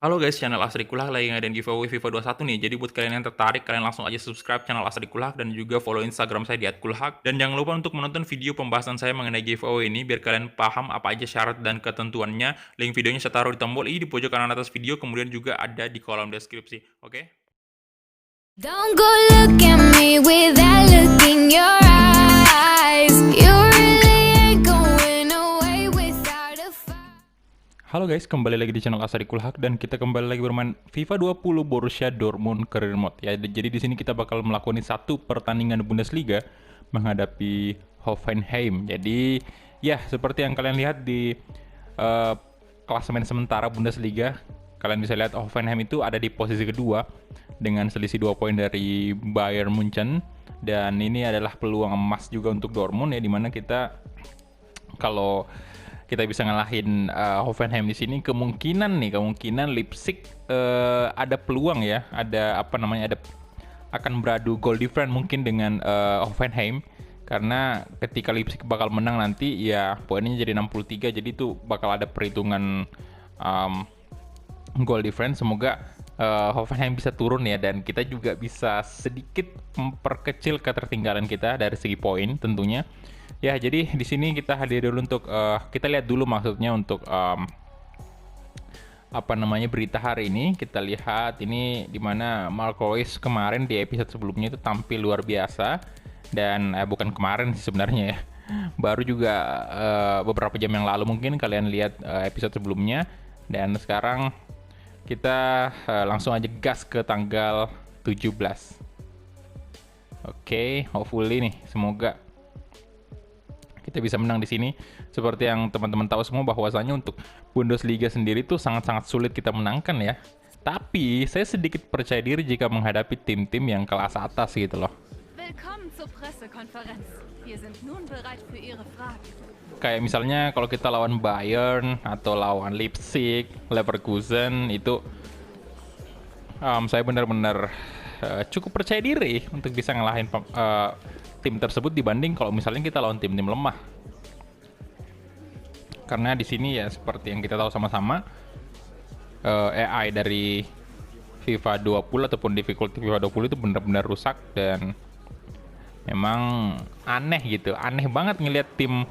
Halo guys, channel Asri Kulak lagi ngadain giveaway FIFA 21 nih. Jadi buat kalian yang tertarik, kalian langsung aja subscribe channel Asri Kulak dan juga follow Instagram saya di @kulhak. Dan jangan lupa untuk menonton video pembahasan saya mengenai giveaway ini biar kalian paham apa aja syarat dan ketentuannya. Link videonya saya taruh di tombol i di pojok kanan atas video, kemudian juga ada di kolom deskripsi. Oke? Don't go look at me with that look in your eyes. You really ain't going away without a fight. Halo guys, kembali lagi di channel Asri Kulhak dan kita kembali lagi bermain FIFA 20 Borussia Dortmund Career Mode. Ya, jadi di sini kita bakal melakukan satu pertandingan Bundesliga menghadapi Hoffenheim. Jadi, ya seperti yang kalian lihat di klasemen sementara Bundesliga, kalian bisa lihat Hoffenheim itu ada di posisi kedua dengan selisih 2 poin dari Bayern Munchen, dan ini adalah peluang emas juga untuk Dortmund ya, dimana kita kalau kita bisa ngalahin Hoffenheim di sini, kemungkinan Leipzig ada peluang ya, akan beradu goal difference mungkin dengan Hoffenheim, karena ketika Leipzig bakal menang nanti ya poinnya jadi 63, jadi itu bakal ada perhitungan goal difference. Semoga Hoffenheim bisa turun ya, dan kita juga bisa sedikit memperkecil ketertinggalan kita dari segi poin tentunya. Ya, jadi di sini kita hadir dulu untuk kita lihat dulu maksudnya untuk berita hari ini. Kita lihat ini dimana Marco Reus kemarin di episode sebelumnya itu tampil luar biasa, dan bukan kemarin sih sebenarnya ya, baru juga beberapa jam yang lalu mungkin kalian lihat episode sebelumnya. Dan sekarang kita langsung aja gas ke tanggal 17. Oke, hopefully nih, semoga kita bisa menang di sini. Seperti yang teman-teman tahu semua bahwasanya untuk Bundesliga sendiri tuh sangat-sangat sulit kita menangkan ya. Tapi saya sedikit percaya diri jika menghadapi tim-tim yang kelas atas gitu loh. Willkommen zur Pressekonferenz. Wir sind nun bereit für Ihre Fragen. Kayak misalnya kalau kita lawan Bayern atau lawan Leipzig, Leverkusen itu saya benar-benar cukup percaya diri untuk bisa ngalahin tim tersebut dibanding kalau misalnya kita lawan tim-tim lemah. Karena di sini ya seperti yang kita tahu sama-sama, AI dari FIFA 20 ataupun difficulty FIFA 20 itu benar-benar rusak, dan memang aneh gitu. Aneh banget ngelihat tim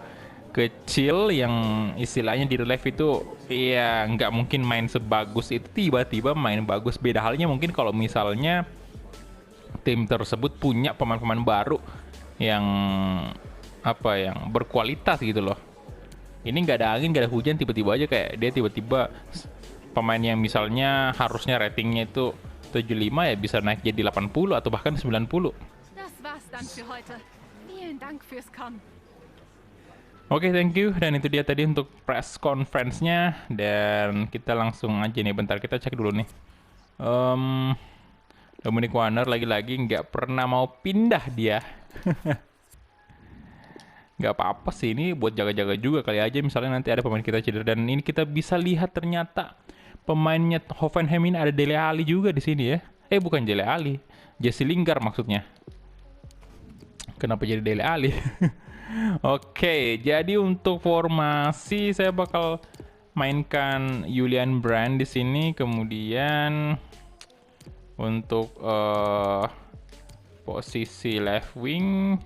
kecil yang istilahnya di relief itu ya nggak mungkin main sebagus itu tiba-tiba main bagus. Beda halnya mungkin kalau misalnya tim tersebut punya pemain-pemain baru yang yang berkualitas gitu loh. Ini nggak ada angin, nggak ada hujan, tiba-tiba aja kayak dia tiba-tiba pemain yang misalnya harusnya ratingnya itu 75 ya bisa naik jadi 80 atau bahkan 90. Das war's dann für heute. Vielen Dank fürs Kommen. Oke, thank you. Dan itu dia tadi untuk press conference-nya. Dan kita langsung aja nih, bentar kita cek dulu nih. Dominic Warner lagi-lagi nggak pernah mau pindah dia. Nggak apa-apa sih, ini buat jaga-jaga juga kali aja misalnya nanti ada pemain kita cedera. Dan ini kita bisa lihat ternyata pemainnya Hoffenheim ini ada Dele Alli juga di sini ya. Bukan Dele Alli, Jesse Lingard maksudnya. Kenapa jadi Dele Alli? Oke, jadi untuk formasi saya bakal mainkan Julian Brandt di sini, kemudian untuk posisi left wing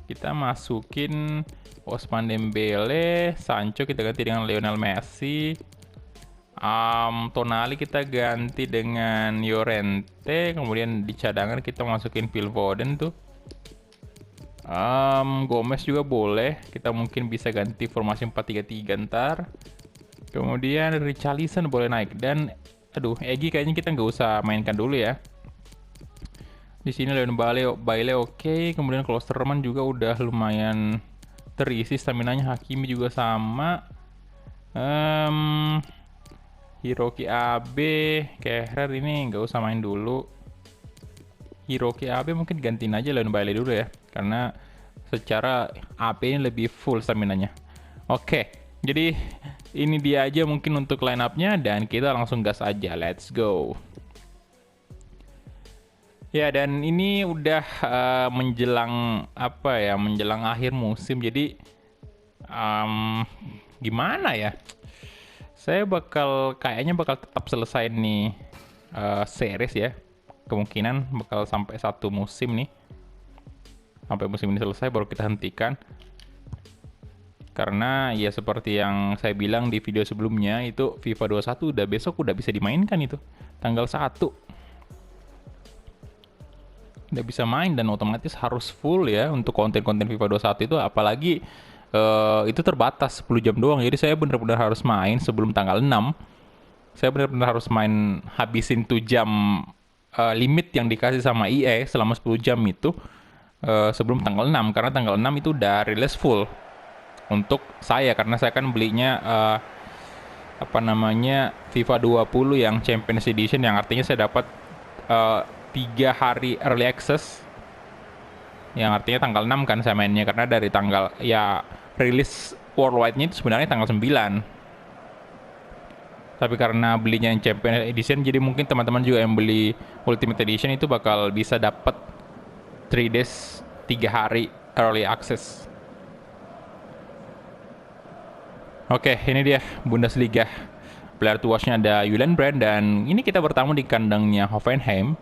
kita masukin Ousmane Dembele, Sancho kita ganti dengan Lionel Messi, Tonali kita ganti dengan Llorente, kemudian di cadangan kita masukin Phil Foden tuh. Gomez juga boleh, kita mungkin bisa ganti formasi 4-3-3 ntar. Kemudian Richarlison boleh naik, dan Egy kayaknya kita nggak usah mainkan dulu ya. Di sini Leon Bailey oke. Kemudian Klosterman juga udah lumayan terisi staminanya. Hakimi juga sama. Hiroki Abe, Kehrer ini nggak usah main dulu. Hiroki Abe mungkin gantiin aja Leon Bailey dulu ya, karena secara AP ini lebih full staminanya. Oke, jadi ini dia aja mungkin untuk line up-nya, dan kita langsung gas aja, let's go. Ya, dan ini udah menjelang akhir musim, jadi gimana ya, Saya kayaknya bakal tetap selesai nih series ya. Kemungkinan bakal sampai 1 musim nih. Sampai musim ini selesai baru kita hentikan. Karena ya seperti yang saya bilang di video sebelumnya, itu FIFA 21 besok udah bisa dimainkan itu. Tanggal 1. Udah bisa main dan otomatis harus full ya untuk konten-konten FIFA 21 itu, apalagi itu terbatas 10 jam doang. Jadi saya benar-benar harus main sebelum tanggal 6. Saya benar-benar harus main habisin 2 jam limit yang dikasih sama EA selama 10 jam itu sebelum tanggal 6, karena tanggal 6 itu udah rilis full untuk saya, karena saya kan belinya FIFA 20 yang Champions Edition, yang artinya saya dapat 3 hari early access, yang artinya tanggal 6 kan saya mainnya, karena dari tanggal ya rilis worldwide-nya itu sebenarnya tanggal 9. Tapi karena belinya yang Champions Edition, jadi mungkin teman-teman juga yang beli Ultimate Edition itu bakal bisa dapat 3 days, 3 hari early access. Oke, ini dia Bundesliga. Player to watch-nya ada Julian Brandt, dan ini kita bertamu di kandangnya Hoffenheim.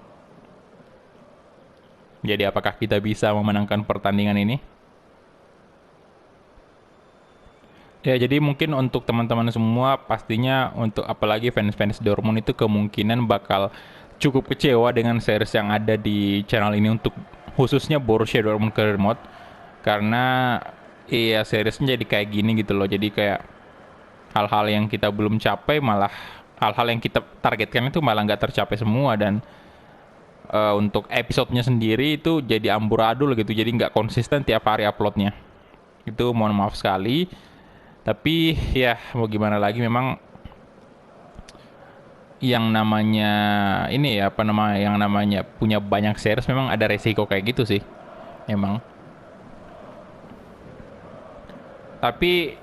Jadi apakah kita bisa memenangkan pertandingan ini? Ya, jadi mungkin untuk teman-teman semua, pastinya untuk apalagi fans-fans Dortmund itu kemungkinan bakal cukup kecewa dengan series yang ada di channel ini, untuk khususnya Borussia Dortmund Career Mode. Karena iya seriesnya jadi kayak gini gitu loh. Jadi kayak hal-hal yang kita belum capai, malah hal-hal yang kita targetkan itu malah nggak tercapai semua. Dan untuk episodenya sendiri itu jadi amburadul gitu. Jadi nggak konsisten tiap hari uploadnya. Itu mohon maaf sekali. Tapi ya mau gimana lagi, memang yang namanya ini ya yang namanya punya banyak series memang ada resiko kayak gitu sih emang. Tapi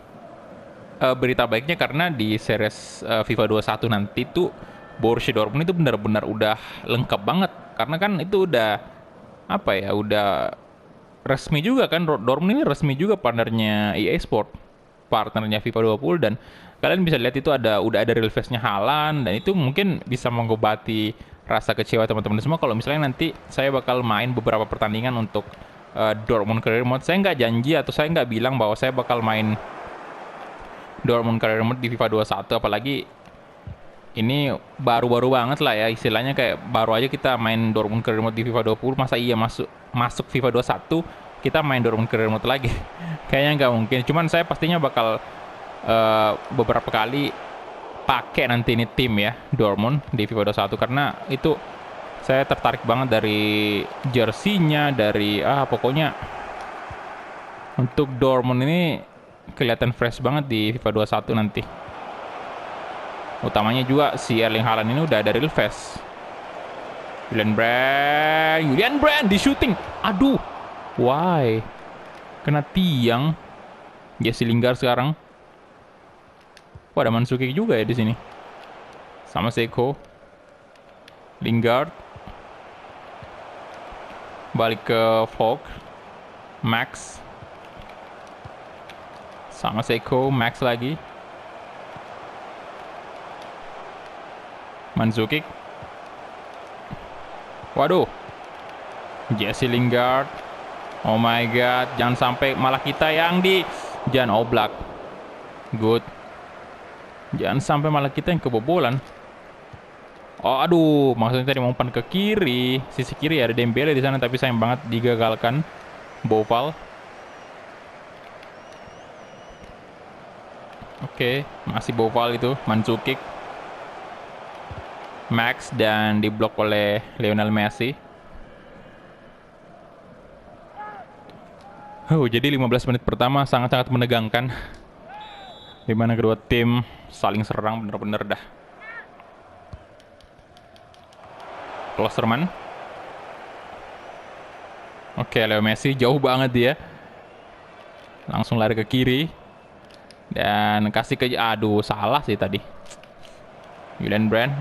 berita baiknya, karena di series FIFA 21 nanti tuh Borussia Dortmund itu benar-benar udah lengkap banget, karena kan itu udah udah resmi juga kan, Dortmund ini resmi juga partnernya EA Sport, partnernya FIFA 20, dan kalian bisa lihat itu udah ada real face-nya Haaland, dan itu mungkin bisa mengobati rasa kecewa teman-teman semua kalau misalnya nanti saya bakal main beberapa pertandingan untuk Dortmund Career Mode. Saya nggak janji atau saya nggak bilang bahwa saya bakal main Dortmund Career Mode di FIFA 21, apalagi ini baru-baru banget lah ya, istilahnya kayak baru aja kita main Dortmund Career Mode di FIFA 20, masa iya masuk FIFA 21 kita main Dortmund Career Mode lagi? Kayaknya nggak mungkin. Cuman saya pastinya bakal beberapa kali pakai nanti ini tim ya Dortmund di FIFA 21, karena itu saya tertarik banget dari jersey-nya, dari pokoknya untuk Dortmund ini kelihatan fresh banget di FIFA 21 nanti. Utamanya juga si Erling Haaland ini udah ada real face. Julian Brandt di shooting. Aduh. Why? Kena tiang. Jesse Lingard sekarang. Wah, ada Mandzukic juga ya di sini. Sama Seko. Lingard. Balik ke Falk. Max. Sama Seko, Max lagi. Mandzukic. Waduh. Jesse Lingard. Oh my god, jangan sampai malah kita yang di Jan Oblak. Good. Jangan sampai malah kita yang kebobolan. Oh aduh, maksudnya tadi mau umpan ke kiri, sisi kiri ada Dembele di sana, tapi sayang banget digagalkan Boval. Oke, masih Boval itu, Mandzukic. Max, dan diblok oleh Lionel Messi. Jadi 15 menit pertama sangat-sangat menegangkan, dimana kedua tim saling serang bener-bener dah. Klosterman. Oke, Leo Messi jauh banget dia. Langsung lari ke kiri. Dan kasih ke... Aduh, salah sih tadi. Julian Brandt.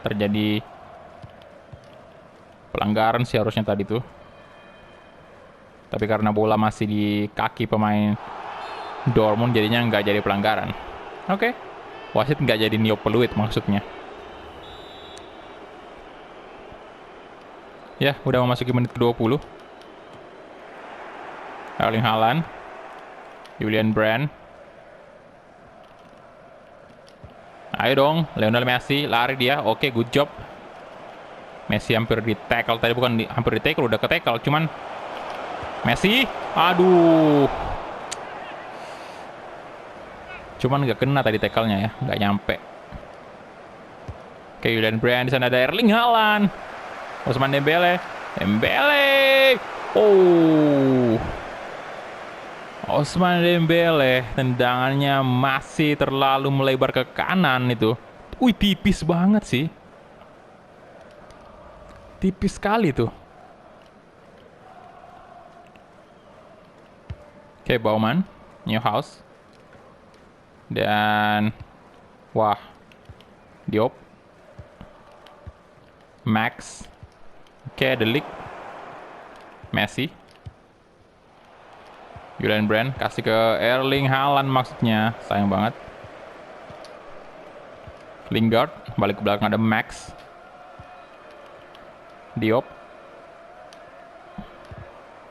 Terjadi pelanggaran sih harusnya tadi tuh. Tapi karena bola masih di kaki pemain Dortmund, jadinya nggak jadi pelanggaran. Oke. Wasit nggak jadi neopeluit maksudnya. Ya, udah memasuki menit ke-20. Erling Haaland, Julian Brand. Ayo dong, Lionel Messi, lari dia. Oke, good job. Messi hampir di tackle tadi, bukan hampir di tackle, udah ke tackle, cuman Messi, aduh. Cuman nggak kena tadi tackle-nya ya, nggak nyampe. Oke, Julian Brand, di sana ada Erling Haaland. Ousmane Dembele. Oh. Ousmane Dembele, tendangannya masih terlalu melebar ke kanan itu. Wih, tipis banget sih. Tipis sekali tuh. Oke, Bauman, Neuhaus. Dan wah, Diop, Max. Oke, De Ligt, Messi, Julian Brand, kasih ke Erling Haaland maksudnya. Sayang banget. Lingard, balik ke belakang ada Max. Diop.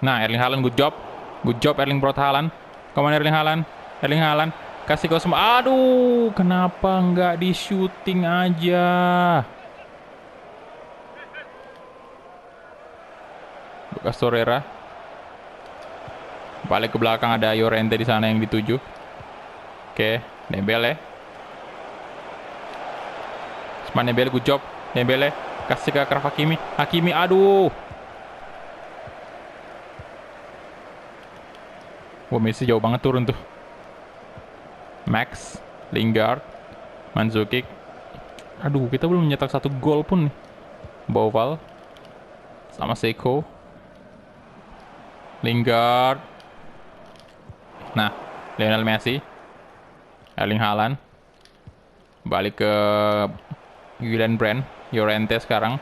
Nah, Erling Haaland, good job. Good job Erling Braut Haaland. Kemana Erling Haaland? Erling Haaland, kasih ke semua. Aduh, kenapa nggak di shooting aja? Lucas Torreira. Balik ke belakang ada Llorente di sana yang dituju. Oke, Dembele. Ousmane Dembele, good job. Dembele kasih ke Achraf Hakimi. Hakimi, aduh. Wah, Messi jauh banget turun tuh. Max, Lingard, Mandzukic. Aduh, kita belum mencetak satu gol pun nih. Boval sama Seiko. Lingard. Nah, Lionel Messi, Erling Haaland. Balik ke Julian Brand, Llorente sekarang.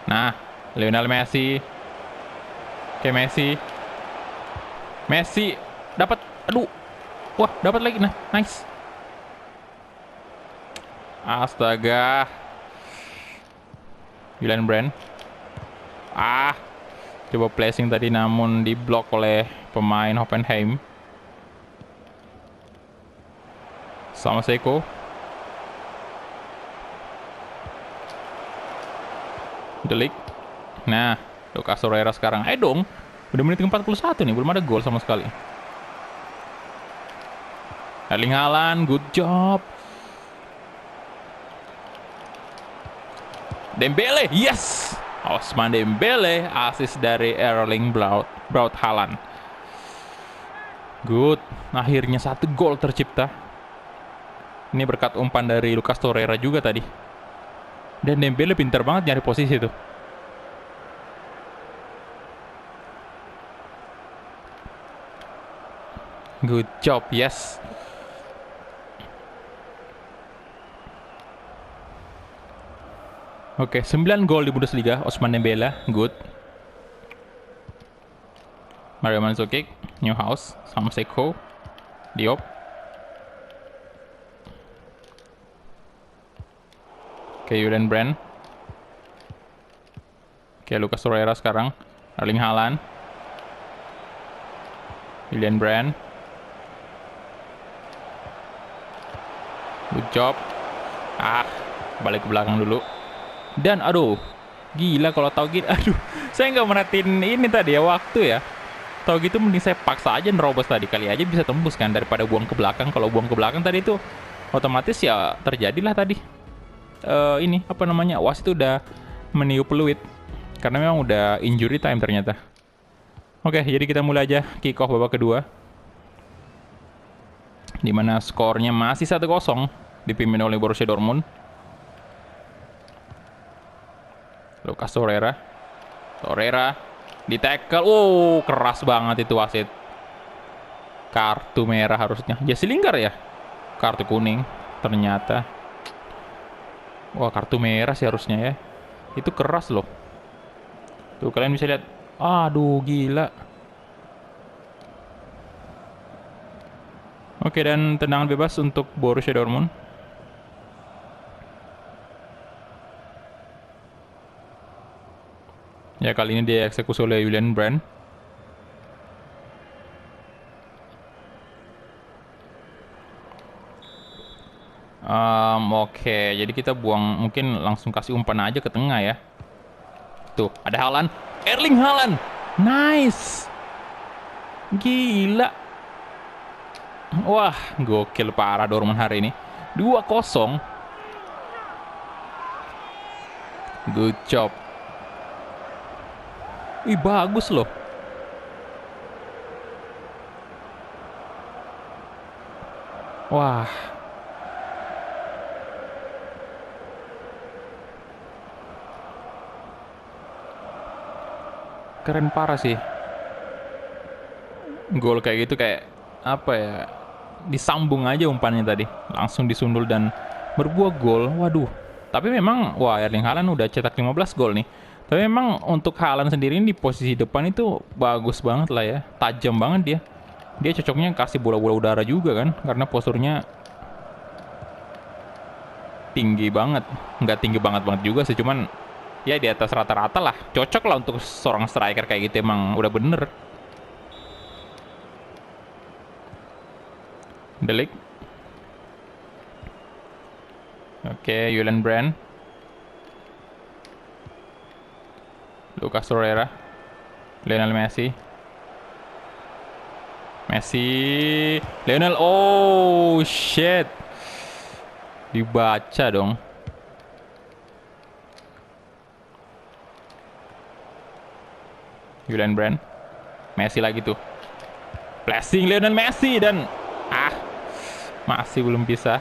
Nah, Lionel Messi. Oke, Messi. Messi dapat, aduh. Wah, dapat lagi. Nah, nice. Astaga. Julian Brand. Coba placing tadi namun diblok oleh pemain Hoffenheim. Sama Seiko. De Ligt. Nah, Lucas Torreira sekarang. Dong. Udah menit ke-41 nih, belum ada gol sama sekali. Erling Haaland, good job. Dembele, yes. Ousmane Dembele, assist dari Erling Braut Haaland. Good. Akhirnya satu gol tercipta. Ini berkat umpan dari Lucas Torreira juga tadi. Dan Dembele pintar banget nyari posisi tuh. Good job, yes. Oke, 9 gol di Bundesliga, Ousmane Dembele, good. Mario Mandzukic, Neuhaus, sama Seiko, Diop. Oke, Julian Brand. Oke, Lucas Torreira sekarang. Erling Haaland. Julian Brand. Good job. Balik ke belakang dulu. Dan aduh, gila kalau tahu gitu. Aduh, saya nggak merhatiin ini tadi ya, waktu ya. Tahu gitu mending saya paksa aja nerobos tadi, kali aja bisa tembus kan daripada buang ke belakang. Kalau buang ke belakang tadi itu otomatis ya terjadilah tadi. Ini apa namanya? Wasit udah meniup peluit karena memang udah injury time ternyata. Oke, jadi kita mulai aja kick off babak kedua. Dimana skornya masih 1-0 dipimpin oleh Borussia Dortmund. Lucas Torreira. Torreira di tackle. Keras banget itu wasit. Kartu merah harusnya. Jesse Lingard ya? Kartu kuning ternyata. Wah, kartu merah sih harusnya ya. Itu keras loh. Tuh kalian bisa lihat. Aduh, gila. Oke, dan tendangan bebas untuk Borussia Dortmund. Ya, kali ini dieksekusi oleh Julian Brand. Oke, jadi kita buang, mungkin langsung kasih umpan aja ke tengah ya. Tuh, ada Haaland. Erling Haaland. Nice. Gila. Wah, gokil parah Dortmund hari ini. 2-0. Good job. Wih, bagus loh. Wah. Keren parah sih. Gol kayak gitu kayak apa ya? Disambung aja umpannya tadi. Langsung disundul dan berbuah gol. Waduh. Tapi memang wah, Erling Haaland udah cetak 15 gol nih. Tapi memang untuk Haaland sendiri di posisi depan itu bagus banget lah ya. Tajam banget dia. Dia cocoknya kasih bola-bola udara juga kan, karena posturnya tinggi banget. Nggak tinggi banget juga sih, cuman ya di atas rata-rata lah. Cocok lah untuk seorang striker kayak gitu, emang udah bener. De Ligt. Oke, Julian Brand. Lucas Torreira. Lionel Messi. Lionel. Oh, shit. Dibaca dong. Julian Brand. Messi lagi tuh. Blessing Lionel Messi dan masih belum bisa.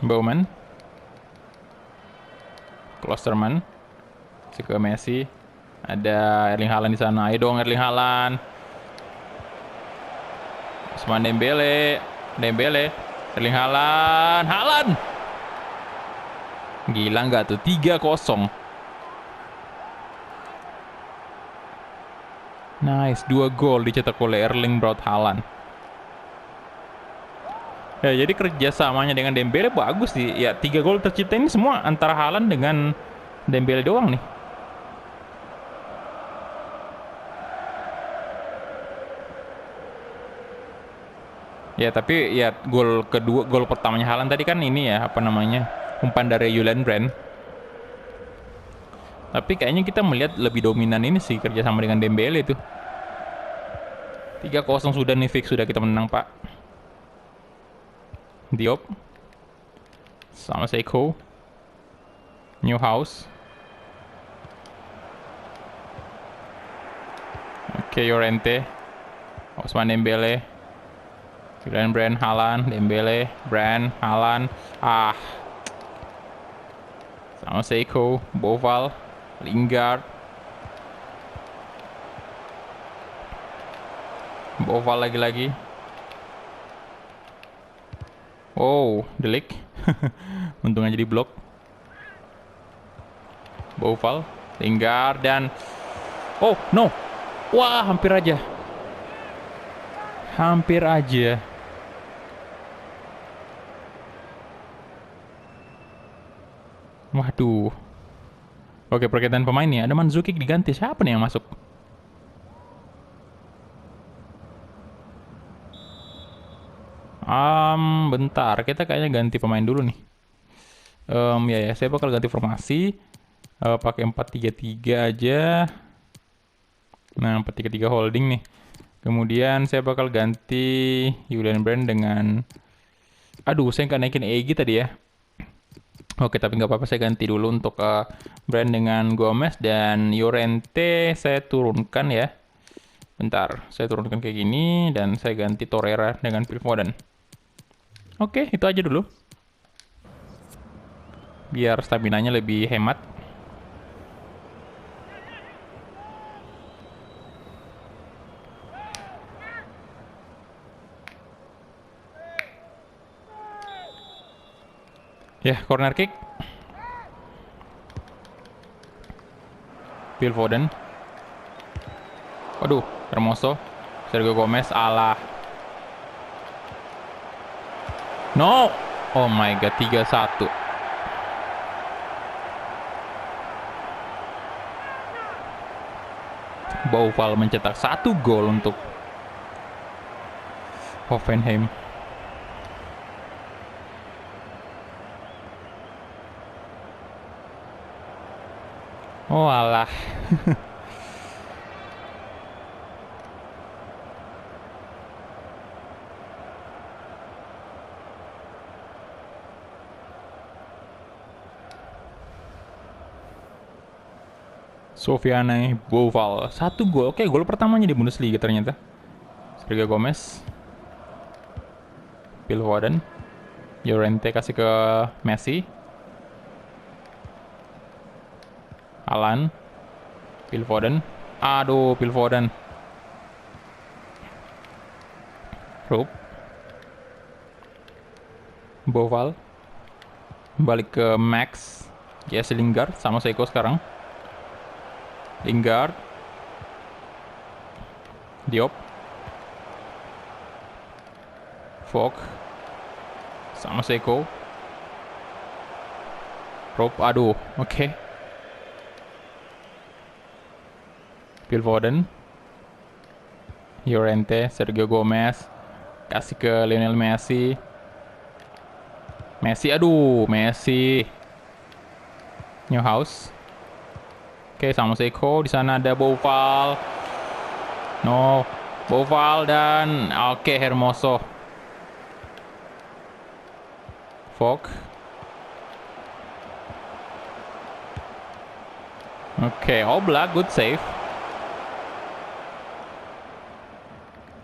Bowman. Klosterman. Ke Messi. Ada Erling Haaland di sana. Ayo dong Erling Haaland. Ousmane Dembele. Erling Haaland. Gila nggak tuh? 3-0. Nice, 2 gol dicetak oleh Erling Braut Haaland. Ya, jadi kerjasamanya dengan Dembele bagus sih. Ya, 3 gol tercipta ini semua antara Haaland dengan Dembele doang nih. Ya, tapi ya gol pertamanya Haaland tadi kan ini ya, apa namanya? Umpan dari Julian Brand. Tapi kayaknya kita melihat lebih dominan ini sih kerjasama dengan Dembele itu. 3-0 sudah nih, fix sudah kita menang, Pak. Diop. Sama Seiko. Newhouse. Oke, Llorente. Ousmane Dembele. Julian Brand, Haaland, Dembele, Brand, Haaland. Sama Seiko, Boval, Lingard. Boval lagi-lagi. Oh, De Ligt. Untung aja di blok. Boval, Lingard dan oh, no. Wah, hampir aja. Waduh. Oke, pergantian pemain nih. Ada Mandzukic diganti. Siapa nih yang masuk? Bentar. Kita kayaknya ganti pemain dulu nih. Ya, saya bakal ganti formasi. Pakai 4-3-3 aja. Nah, 4-3-3 holding nih. Kemudian saya bakal ganti Julian Brand dengan... Aduh, saya nggak naikin Egy tadi ya. Oke, tapi nggak apa-apa, saya ganti dulu untuk Brand dengan Gomez, dan Llorente saya turunkan ya. Bentar, saya turunkan kayak gini, dan saya ganti Torreira dengan Phil Foden. Oke, itu aja dulu. Biar staminanya lebih hemat. Ya, corner kick. Phil Foden. Waduh, Hermoso. Sergio Gomez, alah. No! Oh my god, 3-1. Boufal mencetak 1 gol untuk Hoffenheim. Oh alah. Sofiane Boufal 1 gol. Oke, gol pertamanya di Bundesliga ternyata. Sergio Gomez, Phil Foden, Llorente kasih ke Messi, Alan, Phil Foden. Aduh, Phil Foden. Rup, Boufal, balik ke Max, Jesse Lingard sama Seiko sekarang. Lingard, Diop, Fogg, sama Seiko. Rob, aduh, oke. Phil Foden, Llorente, Sergio Gomez, kasih ke Lionel Messi. Messi, aduh, Messi. Neuhaus. Oke, sama Seiko. Di sana ada Boufal. No, Boufal dan oke, Hermoso. Fogg. Oke, Oblak, good save.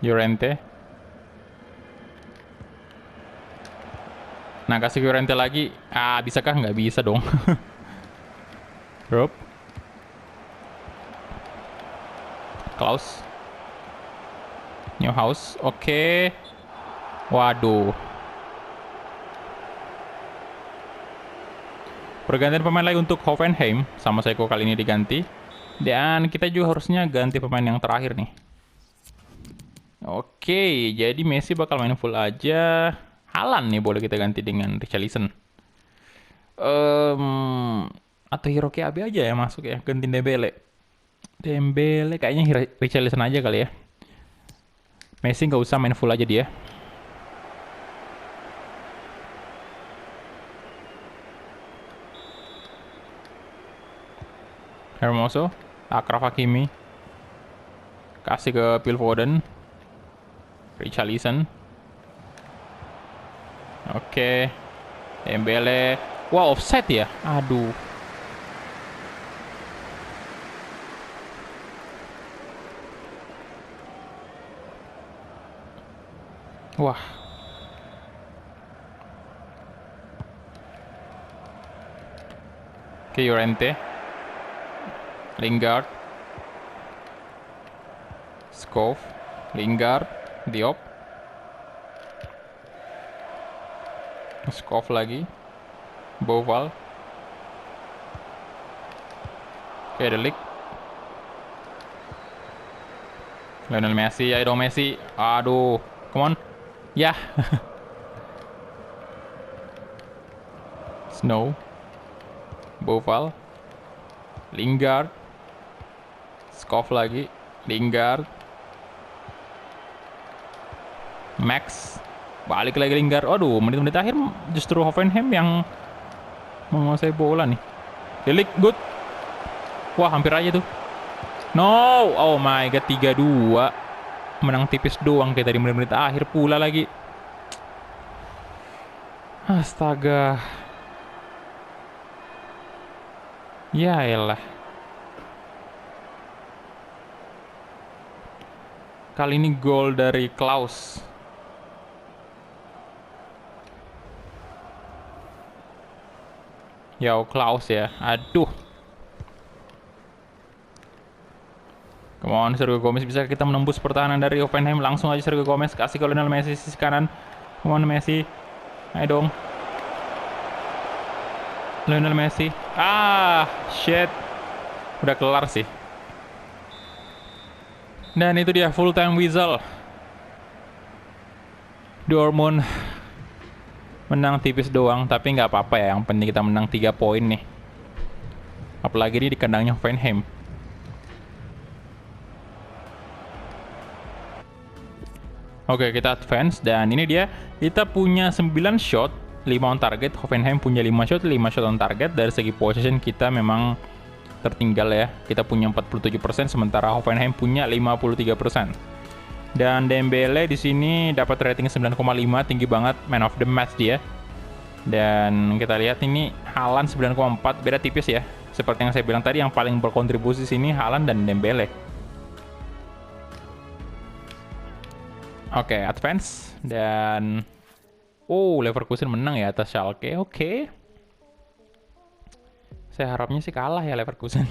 Llorente. Nah, kasih Llorente lagi. Ah, bisakah? Nggak bisa dong. Rob. Klaus. Neuhaus. Oke. Waduh. Pergantian pemain lagi untuk Hoffenheim. Sama Seiko kali ini diganti. Dan kita juga harusnya ganti pemain yang terakhir nih. Oke, jadi Messi bakal main full aja. Haaland nih boleh kita ganti dengan Richarlison. Atau Hiroki Abe aja ya masuk ya, ganti Dembele kayaknya Richarlison aja kali ya. Messi nggak usah main full aja dia. Hermoso, Achraf Hakimi, kasih ke Phil Foden, Richarlison. Oke, Dembele. Wah, offside ya? Aduh. Wah. Oke, Llorente, Lingard, Skov, Lingard, Diop, Skov lagi, Boufal, oke, Delik, Lionel Messi, ayo dong Messi, aduh, come on, ya, Snow, Boufal, Lingard, Skov lagi, Lingard, Max, balik lagi Lingard. Aduh, menit-menit akhir justru Hoffenheim yang menguasai bola nih. Delik, good. Wah, hampir aja tuh. No, oh my god, 3-2. Menang tipis doang kayak tadi menit-menit akhir pula lagi. Astaga. Ya elah. Kali ini gol dari Klaus. Klaus ya. Aduh. Come on, Sergio Gomez, bisa kita menembus pertahanan dari Hoffenheim. Langsung aja Sergio Gomez kasih ke Lionel Messi sisi kanan. Come on Messi. Ayo dong. Lionel Messi. Ah, shit. udah kelar sih. Dan itu dia full time whistle. Dortmund menang tipis doang, tapi nggak apa-apa ya. Yang penting kita menang 3 poin nih. Apalagi ini di kandangnya Hoffenheim. Oke, kita advance dan ini dia. Kita punya 9 shot, 5 on target. Hoffenheim punya 5 shot, 5 shot on target. Dari segi possession kita memang tertinggal ya. Kita punya 47%, sementara Hoffenheim punya 53%. Dan Dembele di sini dapat rating 9,5, tinggi banget, man of the match dia. Dan kita lihat ini Haaland 9,4, beda tipis ya. Seperti yang saya bilang tadi, yang paling berkontribusi sini Haaland dan Dembele. Oke, advance dan Leverkusen menang ya atas Schalke. Oke. Saya harapnya sih kalah ya Leverkusen.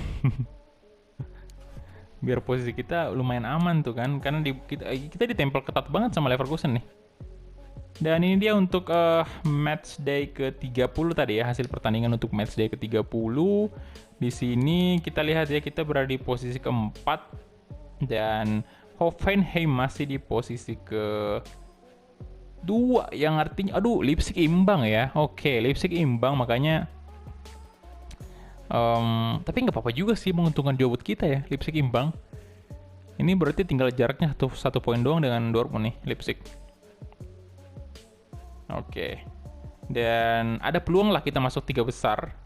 Biar posisi kita lumayan aman tuh kan, karena kita ditempel ketat banget sama Leverkusen nih. Dan ini dia untuk match day ke-30 tadi ya, hasil pertandingan untuk match day ke-30. Di sini kita lihat ya, kita berada di posisi keempat dan Hoffenheim masih di posisi ke-2, yang artinya Leipzig imbang ya. Oke, Leipzig imbang, makanya tapi nggak apa-apa juga sih, menguntungkan dia buat kita ya, Leipzig imbang. Ini berarti tinggal jaraknya satu poin doang dengan Dortmund nih, Leipzig. Oke. Dan ada peluang lah kita masuk 3 besar.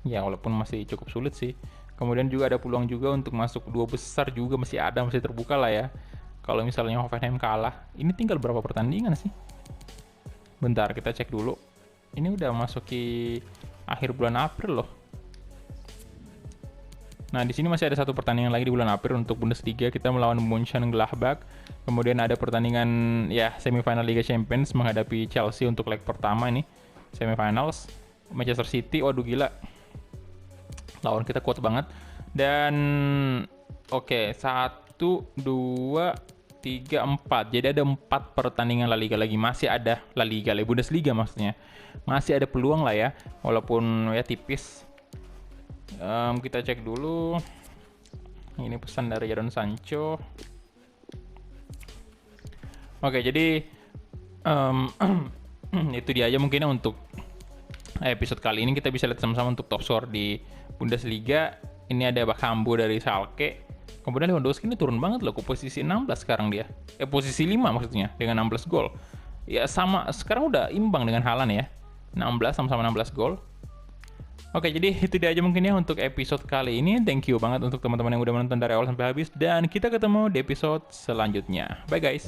Ya, walaupun masih cukup sulit sih. Kemudian juga ada peluang juga untuk masuk 2 besar juga, masih terbuka lah ya. Kalau misalnya Hoffenheim kalah, ini tinggal berapa pertandingan sih? Bentar, kita cek dulu. Ini udah masuki akhir bulan April loh. Nah, di sini masih ada 1 pertandingan lagi di bulan April untuk Bundesliga. Kita melawan Mönchengladbach. Kemudian ada pertandingan ya semifinal Liga Champions menghadapi Chelsea untuk leg pertama ini. Semifinals. Manchester City, waduh gila. Lawan kita kuat banget. Dan oke, 1, 2, 3, 4. Jadi ada 4 pertandingan La Liga lagi. Masih ada La Liga, Bundesliga maksudnya. Masih ada peluang lah ya. Walaupun ya tipis. Kita cek dulu. Ini pesan dari Jadon Sancho. Oke, jadi itu dia aja mungkin untuk episode kali ini. Kita bisa lihat sama-sama untuk top score di Bundesliga. Ini ada Bakambu dari Schalke. Kemudian Lewandowski ini turun banget loh ke posisi 16 sekarang dia. Posisi 5 maksudnya dengan 16 gol. Ya sama, sekarang udah imbang dengan Haaland ya. 16 sama-sama 16 gol. Oke, jadi itu dia aja mungkin ya untuk episode kali ini. Thank you banget untuk teman-teman yang udah menonton dari awal sampai habis. Dan kita ketemu di episode selanjutnya. Bye guys.